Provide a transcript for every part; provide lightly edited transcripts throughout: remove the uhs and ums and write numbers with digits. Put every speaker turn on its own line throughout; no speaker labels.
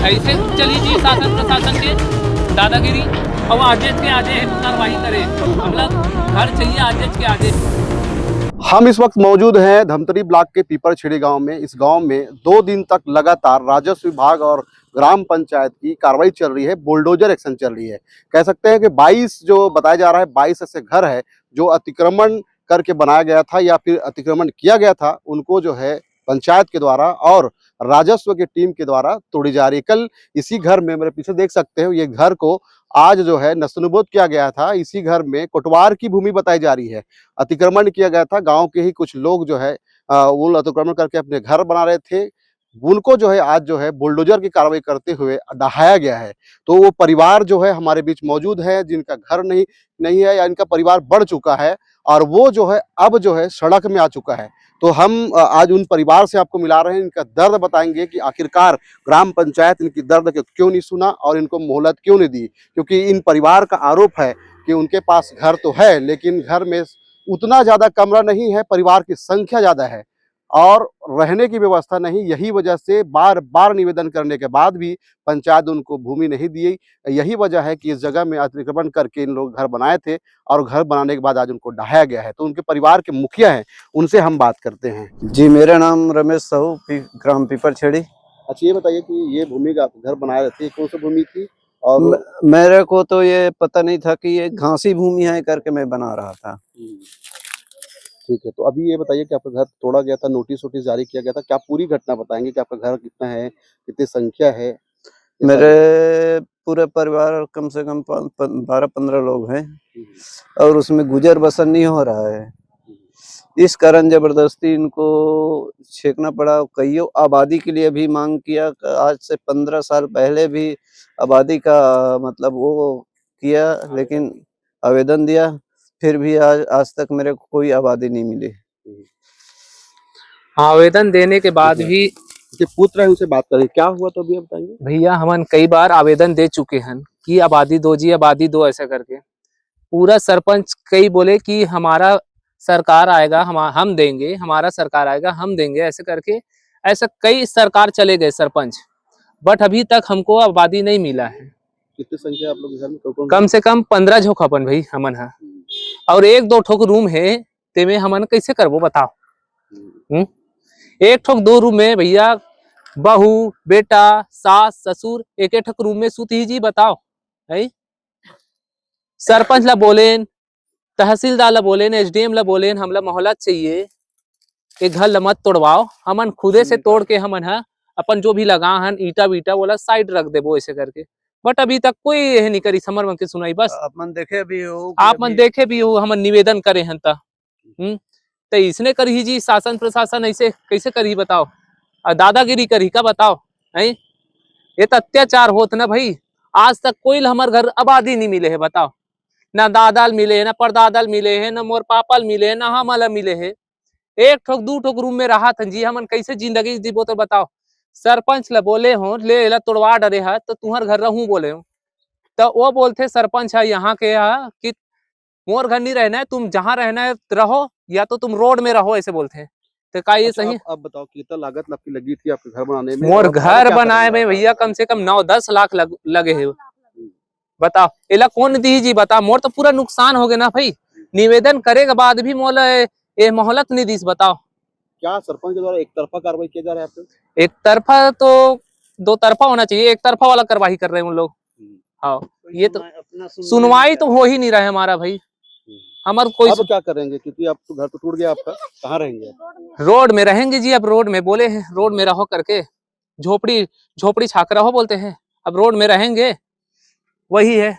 कैसे चली जी शासन प्रशासन के दादागिरी। और आदेश के आदेश कार्रवाई करे, हम लोग घर चाहिए आदेश के आदेश।
हम इस वक्त मौजूद हैं धमतरी ब्लॉक के पीपरछेड़ी गांव में। इस गांव में 2 दिन तक लगातार राजस्व विभाग और ग्राम पंचायत की कार्रवाई चल रही है, बुलडोजर एक्शन चल रही है। कह सकते हैं कि 22 जो बताया जा रहा है 22 ऐसे घर है जो अतिक्रमण करके बनाया गया था या फिर अतिक्रमण किया गया था, उनको जो है पंचायत के द्वारा और राजस्व की टीम के द्वारा तोड़ी जा रही है। कल इसी घर में मेरे पीछे देख सकते हो, ये घर को आज जो है नस्तनुबोध किया गया था। इसी घर में कोटवार की भूमि बताई जा रही है, अतिक्रमण किया गया था। गांव के ही कुछ लोग जो है वो अतिक्रमण करके अपने घर बना रहे थे, उनको जो है आज जो है बुलडोजर की कार्रवाई करते हुए ढहाया गया है। तो वो परिवार जो है हमारे बीच मौजूद है जिनका घर नहीं नहीं है या इनका परिवार बढ़ चुका है और वो जो है अब जो है सड़क में आ चुका है। तो हम आज उन परिवार से आपको मिला रहे हैं, इनका दर्द बताएंगे कि आखिरकार ग्राम पंचायत इनकी दर्द को क्यों नहीं सुना और इनको मोहलत क्यों नहीं दी। क्योंकि इन परिवार का आरोप है कि उनके पास घर तो है लेकिन घर में उतना ज़्यादा कमरा नहीं है, परिवार की संख्या ज़्यादा है और रहने की व्यवस्था नहीं। यही वजह से बार बार निवेदन करने के बाद भी पंचायत उनको भूमि नहीं दी। यही वजह है कि इस जगह में अतिक्रमण करके इन लोग घर बनाए थे और घर बनाने के बाद आज उनको ढहाया गया है। तो उनके परिवार के मुखिया हैं, उनसे हम बात करते हैं।
जी, मेरा नाम रमेश साहू, ग्राम पीपरछेड़ी।
अच्छा, ये बताइए कि ये भूमि का घर बनाए थे, कौन सी भूमि थी? और
मेरे को तो ये पता नहीं था कि ये घासी भूमि है करके मैं बना रहा था।
ठीक है, तो अभी ये बताइए कि आपका घर तोड़ा गया था, नोटिस वोटिस जारी किया गया था, क्या पूरी घटना बताएंगे कि आपका घर कितना है, कितनी संख्या है?
मेरे पूरे परिवार कम से कम 12-15 लोग हैं और उसमें गुजर बसर नहीं हो रहा है। इस कारण जबरदस्ती इनको छेकना पड़ा। कईयों आबादी के लिए भी मांग किया, आज से 15 साल पहले भी आबादी का मतलब वो किया, लेकिन आवेदन दिया, फिर भी आज तक मेरे को कोई आबादी नहीं मिली।
आवेदन देने के बाद भी
कि पुत्र है उनसे बात करें, क्या हुआ तो अभी बताएंगे।
भैया हमन कई बार आवेदन दे चुके हैं कि आबादी दो जी, आबादी दो, ऐसा करके। पूरा सरपंच कई बोले कि हमारा सरकार आएगा हम देंगे, हमारा सरकार आएगा हम देंगे, ऐसे करके ऐसा कई सरकार चले गए सरपंच, बट अभी तक हमको आबादी नहीं मिला है।
कितनी संख्या आप लोग घर में?
कम से कम 15 झोंक अपन भाई हमन है और 1-2 ठोक रूम है, तेमे हमन कैसे करबो बताओ। एक ठोक 2 रूम में भैया बहू बेटा सास ससुर एक एक ठोक रूम में सुत ही जी, बताओ है। सरपंच ला बोलेन, तहसीलदार ला बोलेन, एसडीएम ला बोलेन, हमला मोहल्ला चाहिए, एक घर ला मत तोड़वाओ, हमन खुदे से तोड़ के हमन है अपन जो भी लगा हन ईटा बीटा बोला साइड रख देबो ऐसे करके। बट अभी तक कोई यह नहीं करी समर मन के सुनाई। बस
आप मन देखे भी हो,
हमन निवेदन करे हन तो इसने करी जी, शासन प्रशासन ऐसे कैसे करी बताओ, दादागिरी करी का बताओ है। ये तो अत्याचार होत ना भाई। आज तक कोई हमारे घर आबादी नहीं मिले है, बताओ। ना दादाल मिले है, ना परदादाल मिले है, ना मोर पापाल मिले है, ना हमला मिले है। 1 ठोक 2 ठोक रूम में रहा था जी, हमन कैसे जिंदगी जीबो तो बताओ। सरपंच ला बोले हो ले ला तोड़वा डरे है तो तुम्हार घर रहूं बोले हो, तो वो बोलते सरपंच है यहाँ के है कि मोर घर नहीं रहना है, तुम जहाँ रहना है रहो या तो तुम रोड में रहो, ऐसे बोलते हैं। तो का ये
अच्छा,
सही?
अब बताओ कितना लागत आपकी लगी थी आपके घर बनाने में?
मोर
और
घर बनाए में भैया कम से कम 9-10 लाख लगे है, बताओ। इला कौन दी जी बता, मोर तो पूरा नुकसान हो गया ना भाई। निवेदन करे के बाद भी मोला ये मोहलत नहीं दीस, बताओ।
क्या सरपंच के द्वारा एक तरफा कार्रवाई किया जा रहा है आप पे?
एक तरफा तो 2 तरफा होना चाहिए, एक तरफा वाला कार्रवाई कर रहे हैं उन लोग। हाँ, ये तो सुनवाई तो हो ही नहीं रहा है हमारा भाई। हमारे कोई
अब क्या करेंगे क्योंकि अब तो घर तो टूट गया आपका, कहाँ रहेंगे?
रोड में रहेंगे जी। अब रोड में बोले हैं, रोड में रहो करके, झोपड़ी छाक रहो बोलते हैं। अब रोड में रहेंगे, वही है।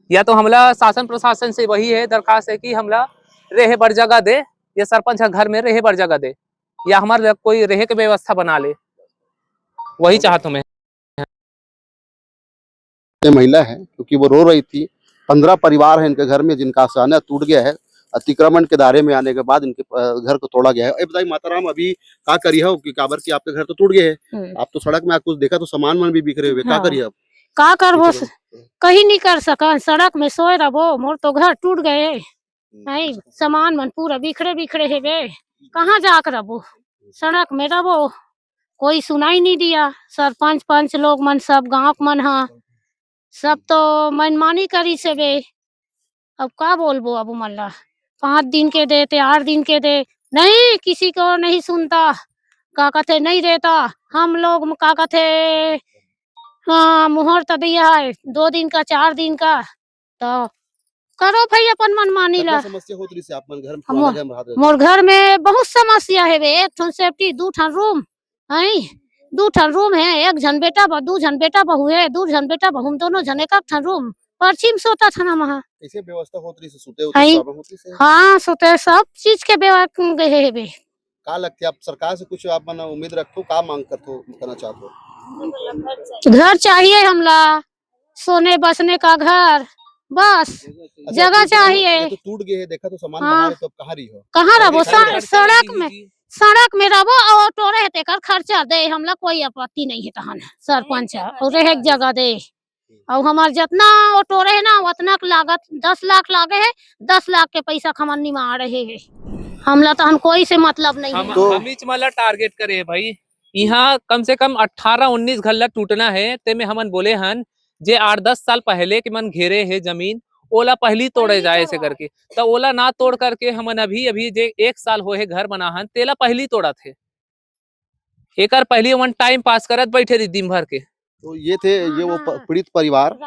या तो हमला शासन प्रशासन से वही है दरखास्त है कि हमला रहे बर जगह दे, या सरपंच घर में रहे बर जगह दे, या हमारे कोई रहे की व्यवस्था बना ले, वही चाहता मैं।
महिला है क्योंकि वो रो रही थी। 15 परिवार है इनके घर में जिनका आसाना टूट गया है, अतिक्रमण के दायरे में आने के बाद इनके घर को तोड़ा गया है। ए बताइए माताराम, अभी क्या करी हो कि काबर की आपके घर तो टूट गए है, आप तो सड़क में कुछ देखा तो सामान मन भी बिखरे हुए, क्या करिए अब?
का करबो, कहीं नहीं कर सका, सड़क में सोए रहो। मोर तो घर टूट गए है, सामान मन पूरा बिखरे बिखरे है बे, कहाँ जाकर रहो, सड़क में रहो। कोई सुनाई नहीं दिया। सरपंच पंच लोग मन सब गांव के मन हा सब तो मनमानी करी से बे। अब का बोलबो अब मल्ला 5 दिन के दे 8 दिन के दे, नहीं किसी को नहीं सुनता। का कहते नहीं देता हम लोग का कहते हाँ मुहर तो दिया है 2 दिन का 4 दिन का, तो करो भाई अपन मनमानी
कितना
ला।
समस्या होत रही से आप मन घर में
हमो-
पुराना घर में रहत रहे?
मोर घर में बहुत समस्या है बे। एक ठन सेफ्टी 2 ठन रूम है, 2 ठन रूम है। एक जन बेटा 2 जन बेटा बहू है, 2 जन बेटा बहू हम दोनों जने का ठन रूम पश्चिम सोता था ना वहाँ।
कैसे व्यवस्था होत रही से सुते उते
है
प्रॉब्लम होती से?
हाँ सोते सब चीज के व्यवस्था गए है बे।
का लगती है आप सरकार से कुछ आप मन उम्मीद रखो, का मांग करतो करना चाहते हो?
घर चाहिए हमला, सोने बसने का घर, बस
अच्छा,
जगह
ये
चाहिए।
तो टूट गए है, देखा तो सामान
हाँ।
बाहर है, तो अब कहाँ रही हो?
कहाँ रहो
घर चला
सड़क
दीदी
में,
जी।
सड़क में रहो और टोरे है तेकर खर्चा दे हमला कोई आपत्ति नहीं है तहन सरपंच है और रहे जगह दे। और हमार जितना वो टोरे है ना उतना के लागत 10 लाख लागे है, 10 लाख के पैसा खमन्नी में आ रहे है। हमला तो हम कोई से मतलब नहीं
हम
है।
तो-
हम ही मला टारगेट करे है भाई। यहाँ कम से कम 18-19 घर ला टूटना है ते में हमन बोले हन जे 8-10 साल पहले के मन घेरे है जमीन ओला पहली तोड़े जाए ऐसे करके, तो ओला ना तोड़ करके हमन अभी अभी जे 1 साल हो है घर बना हन तेला पहली तोड़ा थे। एकर पहली हमन टाइम पास करत बैठे रही दिन भर के।
तो ये थे ये वो पीड़ित परिवार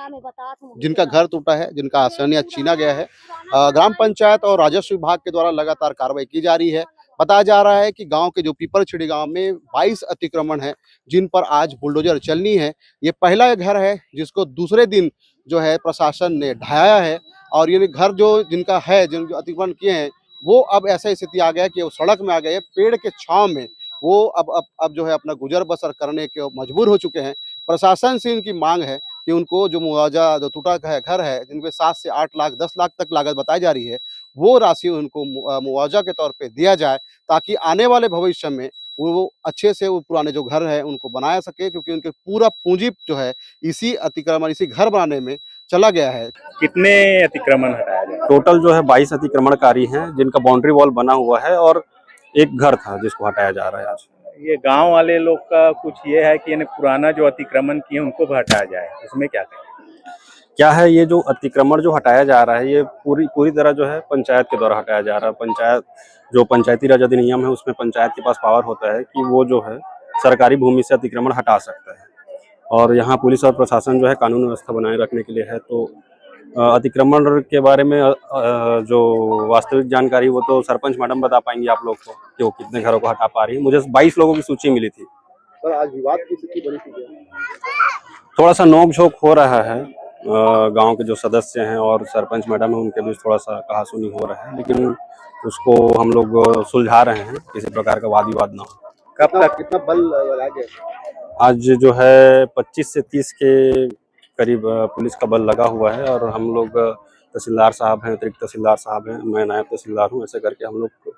जिनका घर टूटा है, जिनका आसनिया छीना गया है। ग्राम पंचायत और राजस्व विभाग के द्वारा लगातार कार्रवाई की जा रही है। बताया जा रहा है कि गांव के जो पीपरछड़ी गांव में 22 अतिक्रमण है जिन पर आज बुलडोजर चलनी है। ये पहला घर है जिसको दूसरे दिन जो है प्रशासन ने ढाया है, और ये घर जो जिनका है जिन जो अतिक्रमण किए हैं वो अब ऐसा स्थिति आ गया है कि वो सड़क में आ गए, पेड़ के छांव में वो अब जो है अपना गुजर बसर करने के मजबूर हो चुके हैं। प्रशासन से इनकी मांग है कि उनको जो मुआवजा जो टूटा है घर है जिनके 7 से 8 लाख 10 लाख तक लागत बताई जा रही है, वो राशि उनको मुआवजा के तौर पे दिया जाए, ताकि आने वाले भविष्य में वो अच्छे से वो पुराने जो घर है उनको बनाया सके, क्योंकि उनके पूरा पूंजी जो है इसी अतिक्रमण इसी घर बनाने में चला गया है।
कितने अतिक्रमण हटाया जाए?
टोटल जो है 22 अतिक्रमणकारी हैं जिनका बाउंड्री वॉल बना हुआ है, और एक घर था जिसको हटाया जा रहा है आज।
ये गांव वाले लोग का कुछ ये है कि यानी पुराना जो अतिक्रमण किए उनको भी हटाया जाए, उसमें क्या कहें?
क्या है, ये जो अतिक्रमण जो हटाया जा रहा है ये पूरी तरह जो है पंचायत के द्वारा हटाया जा रहा है। पंचायत जो पंचायती राज अधिनियम है उसमें पंचायत के पास पावर होता है कि वो जो है सरकारी भूमि से अतिक्रमण हटा सकता है, और यहाँ पुलिस और प्रशासन जो है कानून व्यवस्था बनाए रखने के लिए है। तो अतिक्रमण के बारे में जो वास्तविक जानकारी वो तो सरपंच मैडम बता पाएंगी आप लोग को कि वो कितने घरों को हटा पा रही है। मुझे 22 लोगों की सूची मिली थी।
पर आज विवाद की स्थिति बनी थी।
थोड़ा सा नोक-झोंक हो रहा है, गांव के जो सदस्य हैं और सरपंच मैडम है उनके बीच थोड़ा सा कहासुनी हो रहा है, लेकिन उसको हम लोग सुलझा रहे हैं, किसी प्रकार का वाद विवाद ना हो।
कब तक कितना बल लगाया गया?
आज जो है 25 से 30 के करीब पुलिस का बल लगा हुआ है, और हम लोग तहसीलदार साहब हैं, अतिरिक्त तहसीलदार साहब हैं, मैं नायब तहसीलदार हूँ, ऐसे करके हम लोग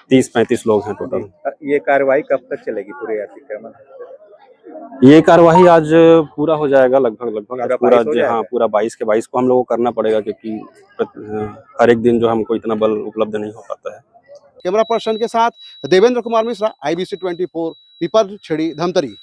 30-35 लोग हैं टोटल।
ये कार्रवाई कब तक चलेगी पूरे अतिक्रमण?
ये कार्यवाही आज पूरा हो जाएगा लगभग आज
पूरा
पूरा
22 हो जाएगा?
हाँ पूरा 22 के 22 को हम लोगों को करना पड़ेगा, क्योंकि हर एक दिन जो हमको इतना बल उपलब्ध नहीं हो पाता है।
कैमरा पर्सन के साथ देवेंद्र कुमार मिश्रा, IBC 24, पीपरछड़ी, धमतरी।